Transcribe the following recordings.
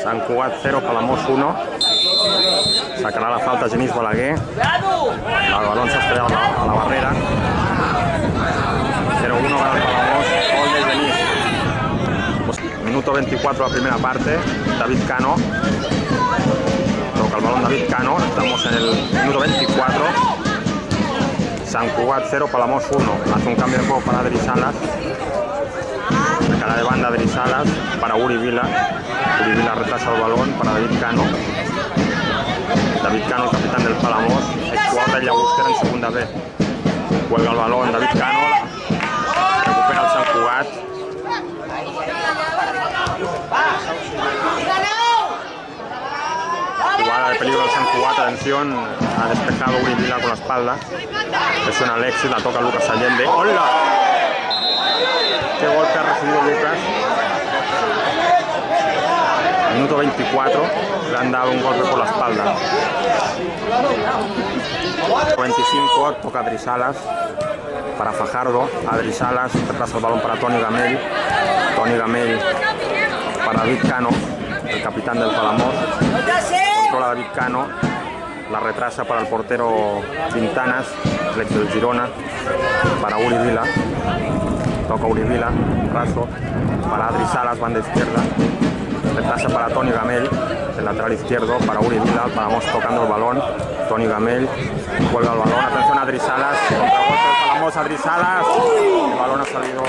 Sant Cugat 0, Palamós 1. Sacarà la falta Genís Balaguer. El balón s'estrella a la barrera. 0-1 gana el Palamós, gol de Genís. Minuto 24 la primera parte, David Cano. Toca el balón David Cano, estamos en el minuto 24. Sant Cugat 0, Palamós 1. Hace un cambio de juego para Adri Salas. Sacará de banda Adri Salas para Uri Vila. Uri Vila retrasa el balón para David Cano. David Cano, el capitán del Palamós, exjugador de Llagostera en segunda B. Cuelga el balón David Cano, recupera el Sant Cugat. Jugada de peligro del Sant Cugat, atención, ha despejado Uri Vila con la espalda. Presiona Alexis, la toca Lucas Allende. ¡Hola! ¡Qué golpe ha recibido Lucas! Minuto 24, le han dado un golpe por la espalda. 25, toca Adri Salas para Fajardo. Adri Salas retrasa el balón para Toni Gamell. Toni Gamell para David Cano, el capitán del Palamós. Controla David Cano, la retrasa para el portero Quintanas, el ex del Girona, para Uri Vila. Toca Uri Vila, raso para Adri Salas, banda izquierda. Retrasa para Toni Gamell, el lateral izquierdo, para Uri Vila. Palamós tocando el balón. Toni Gamell cuelga el balón. Atención a Adri Salas. Contragolpe del Palamós, Adri Salas. El balón ha salido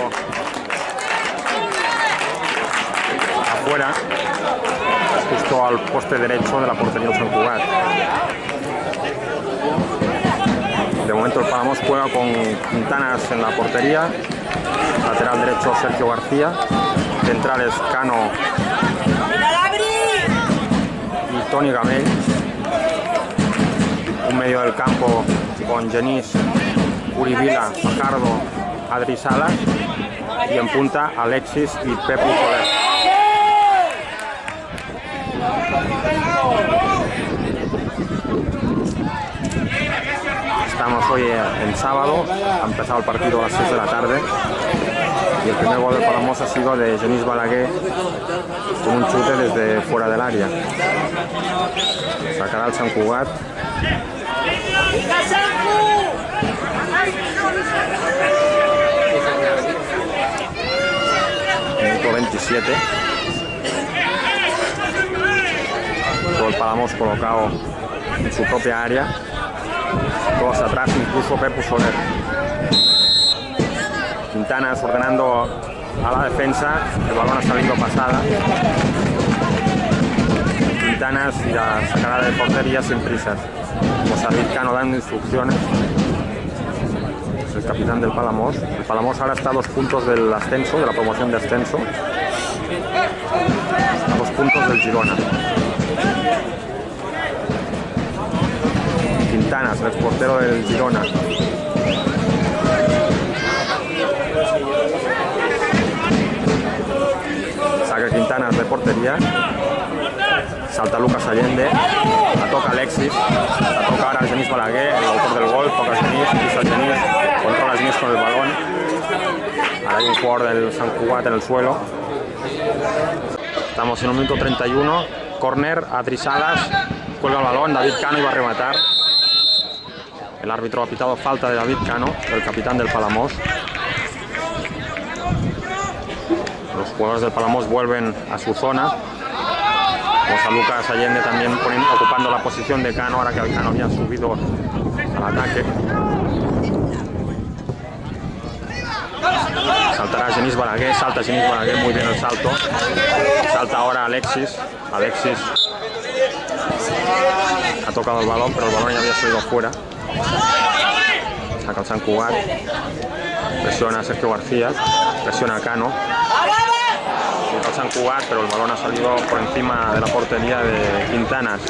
afuera, justo al poste derecho de la portería del Sant Cugat. De momento el Palamós juega con Quintanas en la portería. Lateral derecho Sergio García. Centrales Cano y Toni Gamell. Un medio del campo con Genís, Uri Vila, Fajardo, Adri Salas. Y en punta Alexis y Pepu Soler. Estamos hoy en sábado, ha empezado el partido a las 6 de la tarde. Y el primer gol del Palamós ha sido de Genís Balaguer con un chute desde fuera del área. Sacará el Sant Cugat. Minuto 27. Todo el Palamós colocado en su propia área. Todos atrás, incluso Pepu Soler. Quintanas ordenando a la defensa, el balón ha salido pasada. Quintanas ya sacará de portería sin prisas. José David Cano dando instrucciones. Es el capitán del Palamós. El Palamós ahora está a 2 puntos del ascenso, de la promoción de ascenso. A 2 puntos del Girona. Quintanas, el exportero del Girona. Saca Quintanas de portería. Salta Lucas Allende. La toca Alexis. La toca ahora Genís Balaguer, el autor del gol. Toca Genís, pisa Genís. Controla Genís con el balón. Ahora hay un jugador del Sant Cugat en el suelo. Estamos en un minuto 31. Córner, Adri Salas. Cuelga el balón. David Cano iba a rematar. El árbitro ha pitado falta de David Cano, el capitán del Palamós. Los jugadores del Palamós vuelven a su zona. Vemos a Lucas Allende también ocupando la posición de Cano, ahora que el Cano había subido al ataque. Saltará Genís Balaguer, salta Genís Balaguer, muy bien el salto. Salta ahora Alexis. Alexis ha tocado el balón, pero el balón ya había salido fuera. Saca el Sant Cugat. Presiona a Sergio García. Presiona a Cano. Saca el Sant Cugat, pero el balón ha salido por encima de la portería de Quintanas.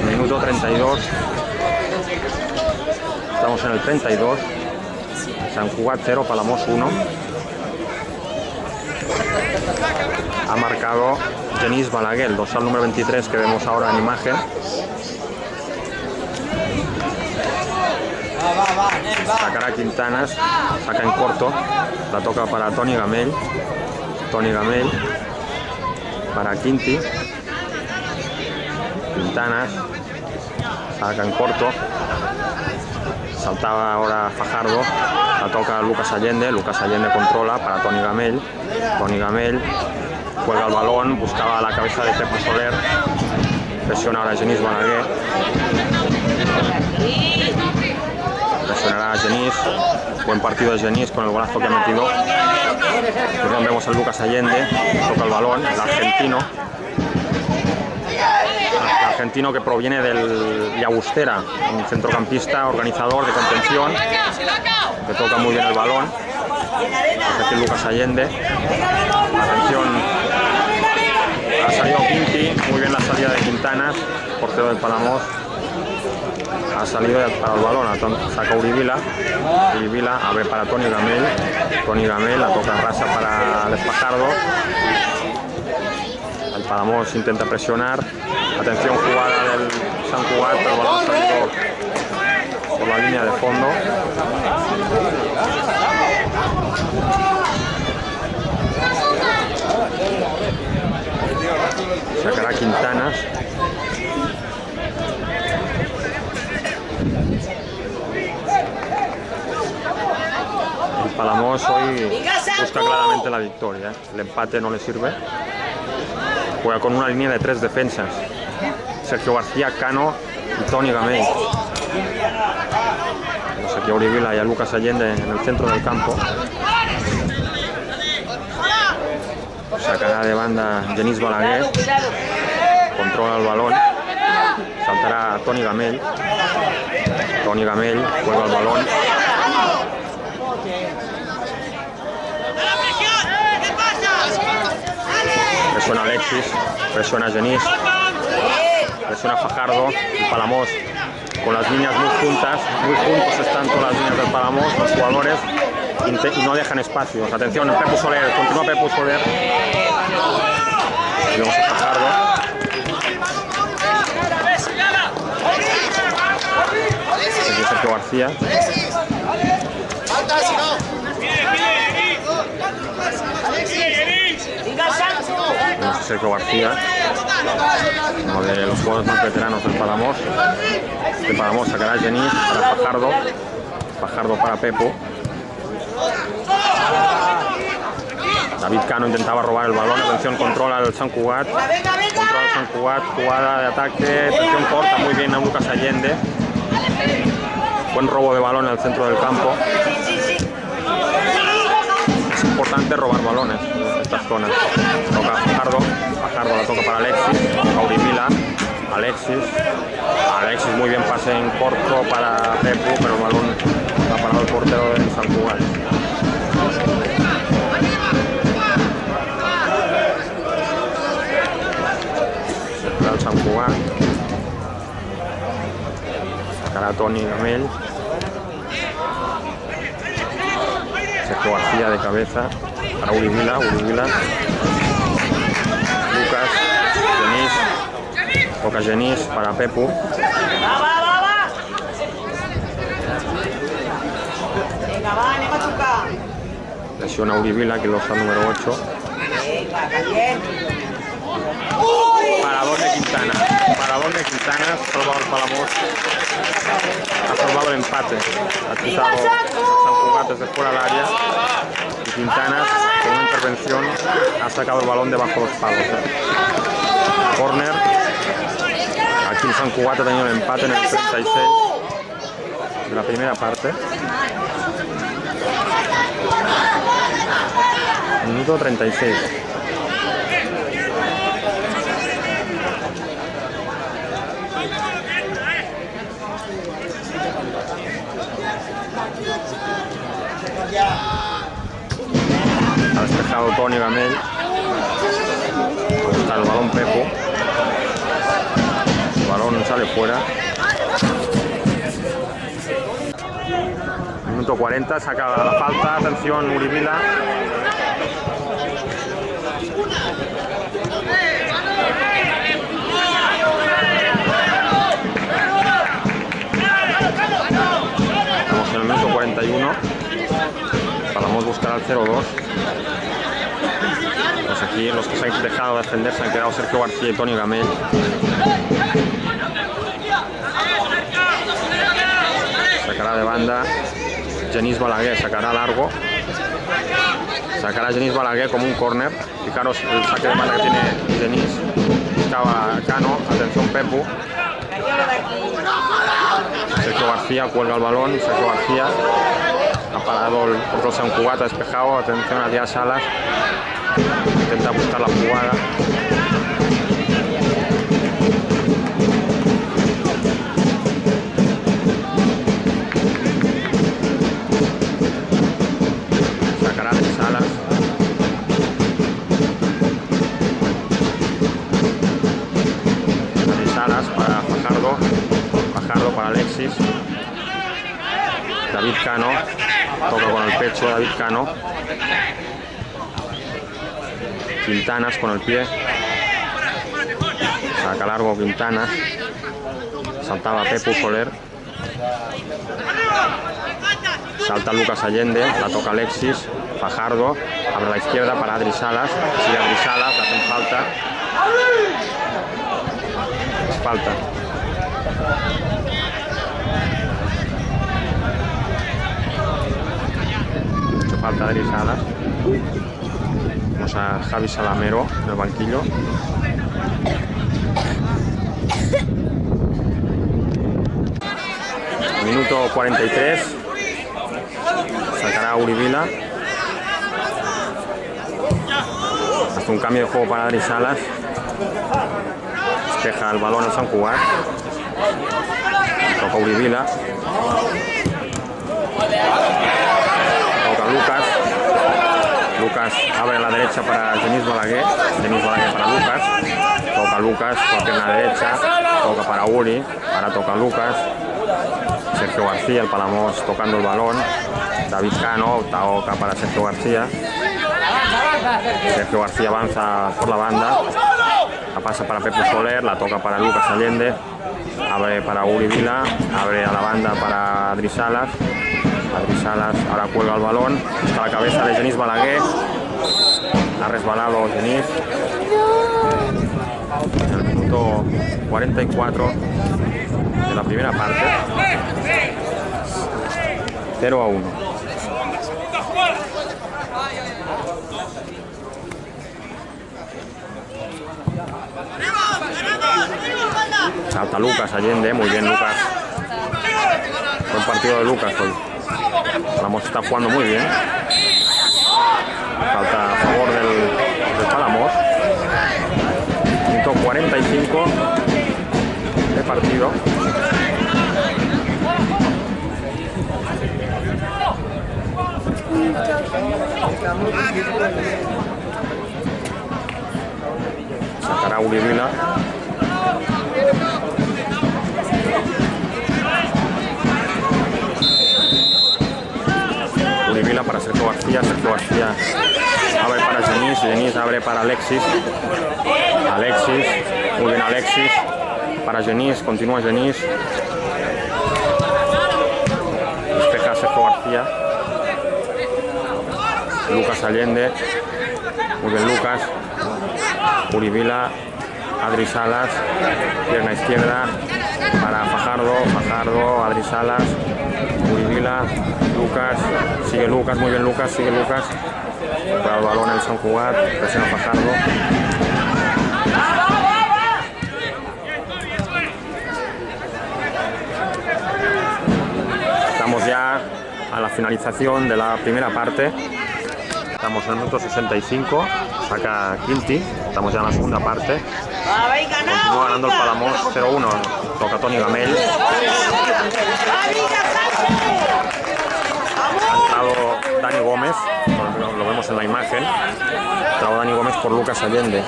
Minuto 32. Estamos en el 32. Sant Cugat 0, Palamós 1. Ha marcado Genís Balaguer, el dorsal número 23 que vemos ahora en imagen. Sacará Quintanas, saca en corto, la toca para Toni Gamell. Toni Gamell para Quinti. Quintanas. Saca en corto. Saltaba ahora Fajardo. La toca Lucas Allende. Lucas Allende controla para Toni Gamell. Toni Gamell juega el balón. Buscaba la cabeza de Pepo Soler. Presiona ahora Genís Balaguer. Presionará a Genís. Buen partido de Genís con el golazo que ha metido. Luego vemos a Lucas Allende. Toca el balón. El argentino. El argentino que proviene del Llagostera, un centrocampista, organizador de contención, que toca muy bien el balón. Aquí Lucas Allende. Atención, ha salido Quinti, muy bien la salida de Quintanas, portero del Palamós. Ha salido para el balón, saca Uribila. Uribila abre para Toni Gamell. Toni Gamell, la toca rasa para el Fajardo. El Palamós intenta presionar. Atención, jugada del Sant Cugat, el balón ha salido por la línea de fondo. Sacará Quintanas. El Palamós hoy busca claramente la victoria. El empate no le sirve. Juega con una línea de 3 defensas. Sergio García, Cano y Toni Gamell. Aquí a Uribila y a Lucas Allende en el centro del campo. Sacará de banda Genís Balaguer. Controla el balón. Saltará Toni Gamell. Toni Gamell juega el balón. Presiona Alexis, presiona Genís, presiona Fajardo. El Palamós con las líneas muy juntas, muy juntos están todas las líneas del Palamós, los jugadores, y no dejan espacios. Atención, Pepo Soler, continúa Pepo Soler. Y vemos a Fajardo. Aquí Sergio García. Vemos a Sergio García, uno de los jugadores más veteranos del Palamós. El Palamós sacará a Genís para Fajardo. Fajardo para Pepo. David Cano intentaba robar el balón. Atención, controla el Sant Cugat. Controla el Sant Cugat. Jugada de ataque. Atención, corta muy bien a Lucas Allende. Buen robo de balón en el centro del campo. Es importante robar balones en estas zonas. Toca Fajardo. Fajardo la toca para Alexis. Uribila. Alexis muy bien, pase en corto para Pepu, pero el balón ha parado el portero del Sant Cugat. El Sant Cugat. Sacará Toni Gamell. Sergio García de cabeza para Uribila. Lucas, Genís. Toca Genís para Pepu. Lesiona Uribila, que lo usa el número 8. Paradón de Quintana. Paradón de Quintana. Ha salvado el Palamós. Ha salvado el empate. Ha quitado a Sant Cugat desde fuera del área. Y Quintanas, con una intervención, ha sacado el balón debajo de los palos. Corner. Aquí el Sant Cugat ha tenido el empate en el 36 de la primera parte. Minuto 36. Ha despejado Toni Gamell. Está el balón Pepo. El balón sale fuera. Minuto 40, saca la falta. Atención, Uribila. Estamos en el minuto 41. Palamós buscará el 0-2. Pues aquí los que se han dejado defender se han quedado Sergio García y Toni Gamell. Sacará de banda Genís Balaguer, sacará largo. Sacará Genís Balaguer como un córner. Fijaros el saque de banda que tiene Genís. Buscaba Cano, atención Pepu. Sergio García cuelga el balón. Sergio García ha parado el control Sant Cugat, ha despejado. Atención a Díaz Salas. Intenta buscar la jugada. Sacará de Salas. De Salas para Fajardo. Fajardo para Alexis. David Cano. Toca con el pecho David Cano. Quintanas con el pie. Saca largo Quintanas. Saltaba Pepu Soler. Salta Lucas Allende. La toca Alexis. Fajardo. Abre a la izquierda para Adri Salas. Sigue Adri Salas. Le hacen falta. Es falta. Mucho falta Adri Salas. Vamos a Javi Salamero en el banquillo. Minuto 43. Sacará Uri Vila. Hace un cambio de juego para Adri Salas. Despeja el balón al Sant Cugat. Toca Uri Vila. Toca Lucas. Lucas abre a la derecha para Genís Balaguer. Genís Balaguer para Lucas. Toca Lucas con la pierna derecha. Toca para Uri. Ahora toca Lucas. Sergio García, el Palamós tocando el balón. David Cano, toca para Sergio García. Sergio García avanza por la banda. La pasa para Pepu Soler, la toca para Lucas Allende. Abre para Uri Vila. Abre a la banda para Adri Salas. Adri Salas ahora cuelga el balón. Está la cabeza de Genís Balaguer. Ha resbalado Genís. En el minuto 44 de la primera parte. 0-1. Salta Lucas Allende, muy bien Lucas. Buen partido de Lucas hoy. Palamós está jugando muy bien. Falta a favor del Palamós. Minuto 45 de partido. Sacará Uri Vila. Uri Vila para Sergio García. Sergio García abre para Genís. Genís abre para Alexis. Alexis. Muy bien Alexis. Para Genís. Continúa Genís. Despeja Sergio García. Lucas Allende. Muy bien Lucas. Uri Vila. Adri Salas. Pierna izquierda para Fajardo. Fajardo. Adri Salas. Uri Vila. Lucas. Sigue Lucas. Muy bien Lucas. Sigue Lucas. Para el balón el Sant Cugat. Presiona Fajardo. Estamos ya a la finalización de la primera parte. Estamos en el minuto 65. Saca Quinti. Estamos ya en la segunda parte. Continúa ganando el Palamós 0-1. Toca Toni Gamell. Ha entrado Dani Gómez. Lo vemos en la imagen. Ha entrado Dani Gómez por Lucas Allende.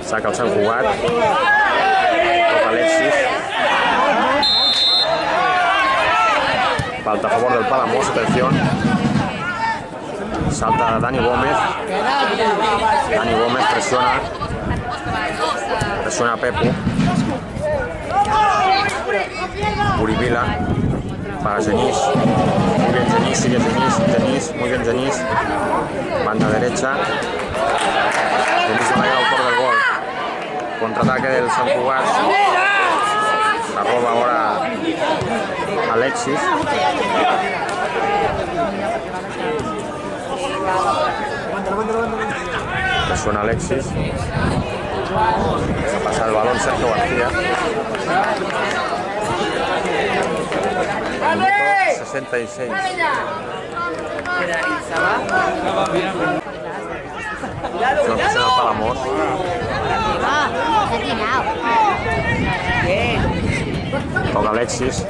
Saca el Sant Cugat. Toca Alexis. Falta a favor del Palamós. Atención. Salta Dani Gómez. Dani Gómez presiona. Presiona a Pepu. Uri Vila. para Genís. Muy bien Genís, sigue Genís, muy bien Genís. Banda derecha. Genís Balaguer, autor del gol. Contraataque del Sant Cugat. La roba ahora Alexis. Que suena Alexis. Se pasa el balón Sergio García. Minuto 66. Lo que será el Palamós. Toca Alexis.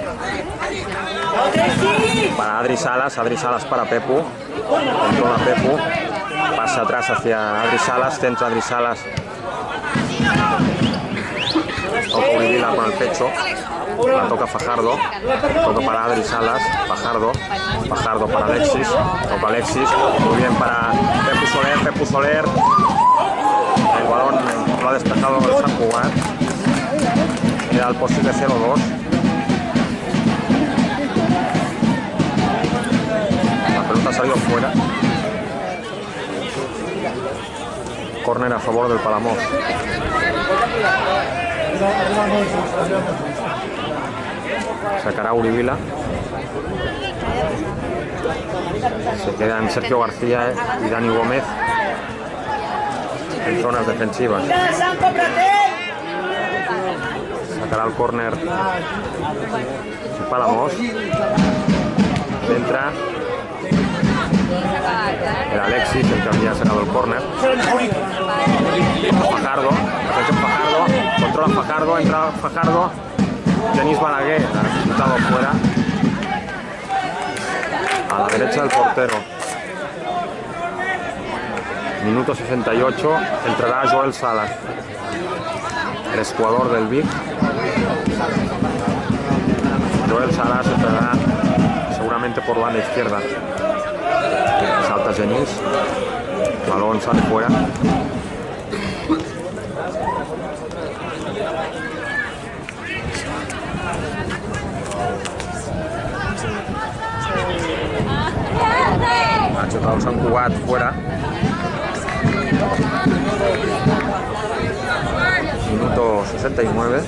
Para Adri Salas para Pepu. Controla Pepu. Pasa atrás hacia Adri Salas, centra Adri Salas. Toca Uribila con el pecho. La toca Fajardo. Toca para Adri Salas. Fajardo para Alexis. Toca Alexis. Muy bien para Pepu Soler. El balón lo ha despejado el Sant Cugat. Era el posible 0-2. La pelota ha salido fuera. Córner a favor del Palamós. Sacará Uribila. Se quedan Sergio García y Dani Gómez en zonas defensivas. Sacará el córner el Palamós. Entra el Alexis, el que había sacado el córner. Fajardo, atención Fajardo, controla Fajardo, entra Fajardo. Genís Balaguer ha quitado fuera. A la derecha del portero. Minuto 68, entrará Joel Salas, el exjugador del Vic. Joel Salas entrará seguramente por banda izquierda. Salta Genís, balón sale fuera. Ha chutado el Sant Cugat fuera. Minuto 69.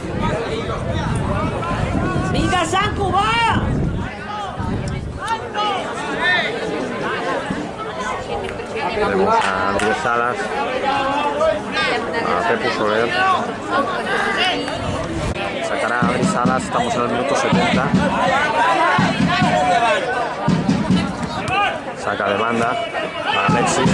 ¡Vinga, Sant Cugat! Tenemos a Adri Salas, a Pepu Soler. Sacará a Adri Salas, estamos en el minuto 70. Saca de banda a Alexis.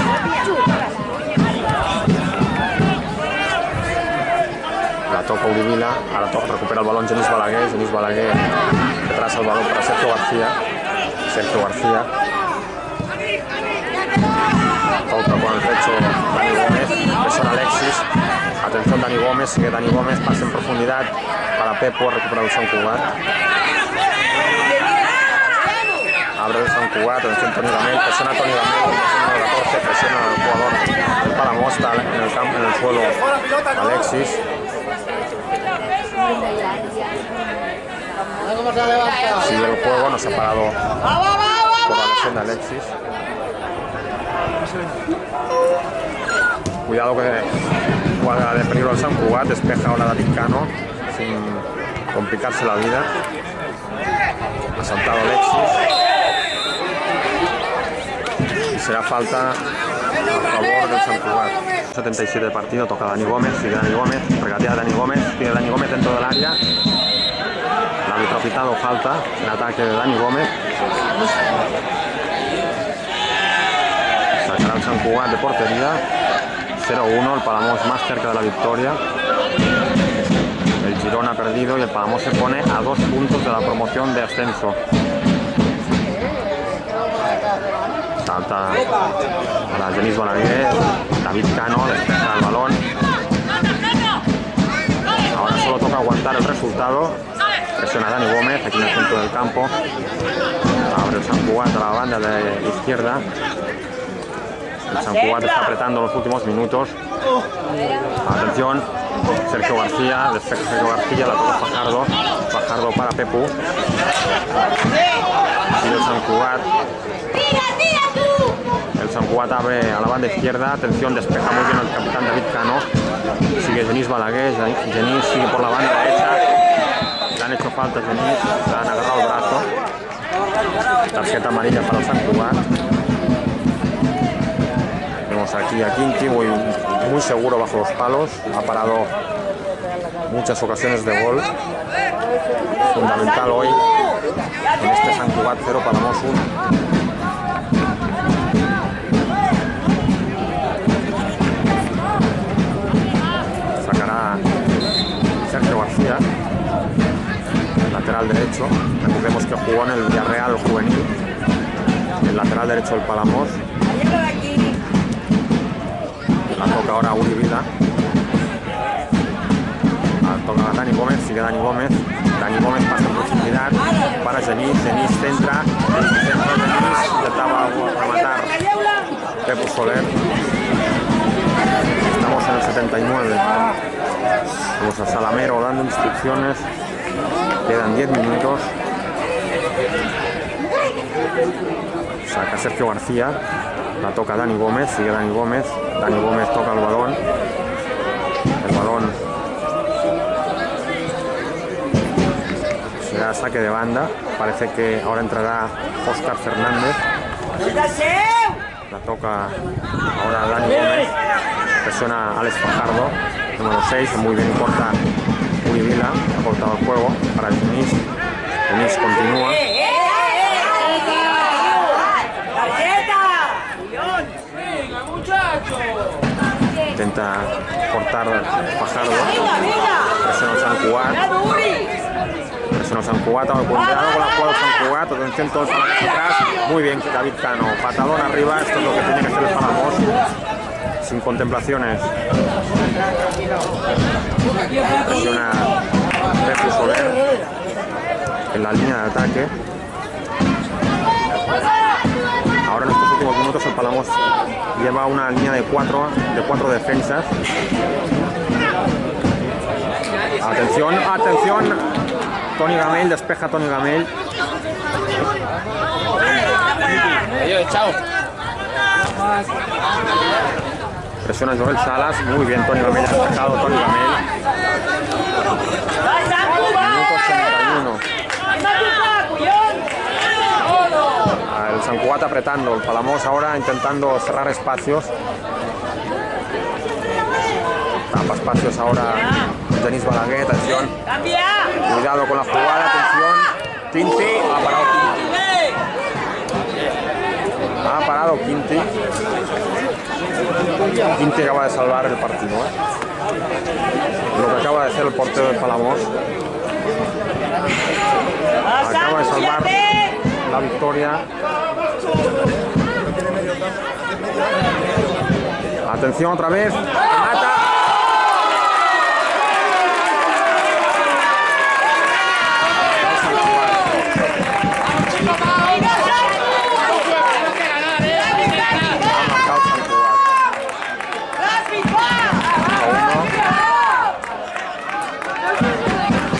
La toca Uribila, ahora recupera el balón Genís Balaguer retrasa el balón para Sergio García. Toca con el pecho Dani Gómez, presiona Alexis. Atención Dani Gómez, sigue Dani Gómez, pasa en profundidad para Pepu, ha recuperado el Sant Cugat. Abre el Sant Cugat, atención Toni Gamell, presiona Toni Gamell, número 14, presiona al jugador del Palamós, está en el campo, en el suelo Alexis. Sigue el juego, no se ha parado por la lesión de Alexis. Cuidado que juega de peligro el Sant Cugat, despeja ahora David Cano sin complicarse la vida. Ha saltado Alexis. Y será falta a favor del Sant Cugat. 77 de partido, toca Dani Gómez, sigue Dani Gómez, regatea Dani Gómez, sigue Dani Gómez dentro del área. El árbitro ha pitado falta en ataque de Dani Gómez. Sacará el Sant Cugat de portería. 0-1, el Palamós más cerca de la victoria. El Girona ha perdido y el Palamós se pone a 2 puntos de la promoción de ascenso. Salta para Genís Balaguer, David Cano, despeja el balón. Ahora solo toca aguantar el resultado. Presiona Dani Gómez aquí en el centro del campo. Abre el Sant Cugat a la banda de izquierda. El Sant Cugat está apretando los últimos minutos. Atención, Sergio García, despeja Sergio García, la toca Fajardo. Fajardo para Pepu. Y el Sant Cugat. El Sant Cugat abre a la banda izquierda. Atención, despeja muy bien el capitán David Cano. Sigue Genís Balaguer. Genís sigue por la banda derecha. Le han hecho falta a Genís. Le han agarrado el brazo. Tarjeta amarilla para el Sant Cugat. Vemos aquí a Quinti muy seguro bajo los palos. Ha parado muchas ocasiones de gol. Fundamental hoy en este Sant Cugat 0, Palamós 1. Sacará Sergio García, lateral derecho. Recordemos que jugó en el Villarreal juvenil, el lateral derecho del Palamós. La toca ahora Uri Vila. La toca a Dani Gómez, sigue Dani Gómez. Dani Gómez pasa en profundidad para Genís. Genís centra. Genís intentaba rematar Pepu Soler. Estamos en el 79. Vamos a Salamero dando instrucciones. Quedan 10 minutos. Saca Sergio García. La toca Dani Gómez. Sigue Dani Gómez. Dani Gómez toca el balón. El balón será saque de banda. Parece que ahora entrará Óscar Fernández. La toca ahora Dani Gómez. Presiona Alex Fajardo, número 6. Muy bien corta Uri Vila. Ha cortado el juego para Genís. Genís continúa. Intenta cortar Fajardo. Presiona el Sant Cugat. Presiona el Sant Cugat. Cuidado con la jugada del Sant Cugat. Atención todos para atrás. Muy bien David Cano. Patadón arriba. Esto es lo que tiene que hacer el Palamós. Sin contemplaciones. Presiona Pepu Soler en la línea de ataque. Ahora en estos últimos minutos el Palamós lleva una línea de cuatro defensas. Atención, atención. Toni Gamell, despeja Toni Gamell. Chao. Presiona Joel Salas. Muy bien Toni Gamell, ha despejado Toni Gamell. Minuto 81. El Sant Cugat apretando, el Palamós ahora intentando cerrar espacios. Tapa espacios ahora Genís Balaguer, atención. Cuidado con la jugada, atención. Quinti, ha parado Quinti. Ha parado Quinti. Quinti acaba de salvar el partido. Lo que acaba de hacer el portero del Palamós. Acaba de salvar la victoria. Atención otra vez. Mata.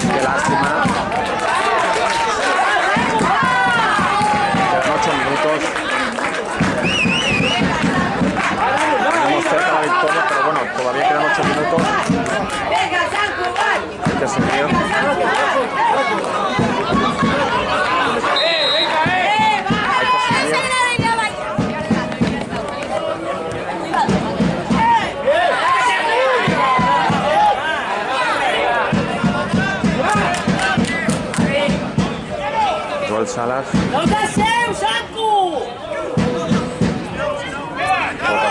Qué lástima. Quedan 8 minutos. Tenemos cerca la victoria, pero bueno, todavía quedan 8 minutos. Hay que seguir. Joel Salas. Toca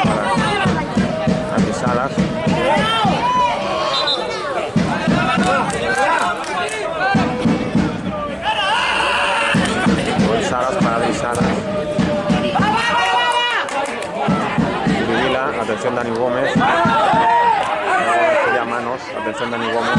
para Andy Salas. Joel Salas para Andy Salas. Vila, atención Dani Gómez. A manos, atención Dani Gómez.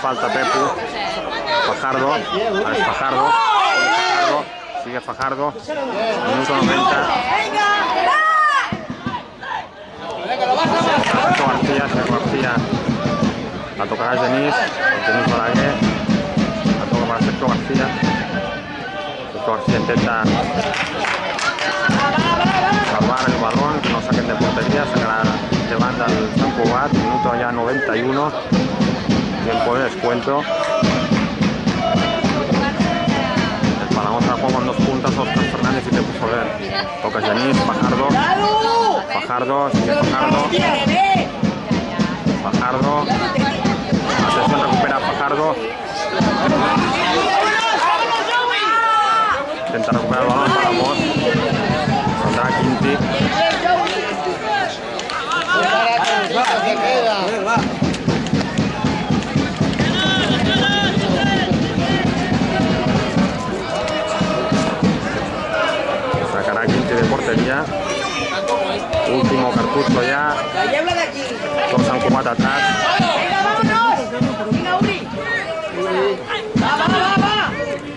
falta Pepu. Fajardo, ahora es Fajardo. Sigue Fajardo. Minuto 90. García. La tocará Genís Balaguer. La toca para Sergio García. Sergio García intenta salvar el balón, que no saquen de portería, sacará de banda el Sant Cugat. Minuto ya 91. Tiempo de descuento. El Zaragoza juega con 2 puntas, Óscar Fernández y Pepu Soler. Toca Genís, Fajardo. Sigue Fajardo. Atención, recupera Fajardo. Intenta recuperar el balón para Mos. Saldrá Quinti. Sacará Quinti de portería. Último cartucho ya. Con Sant Cugat atrás.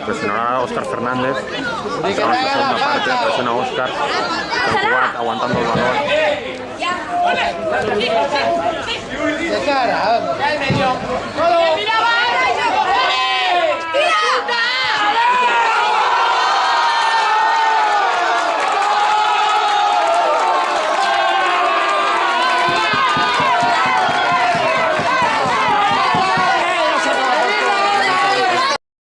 Presionará a Óscar Fernández. La segunda parte, presiona a Óscar. Sant Cugat aguantando el balón.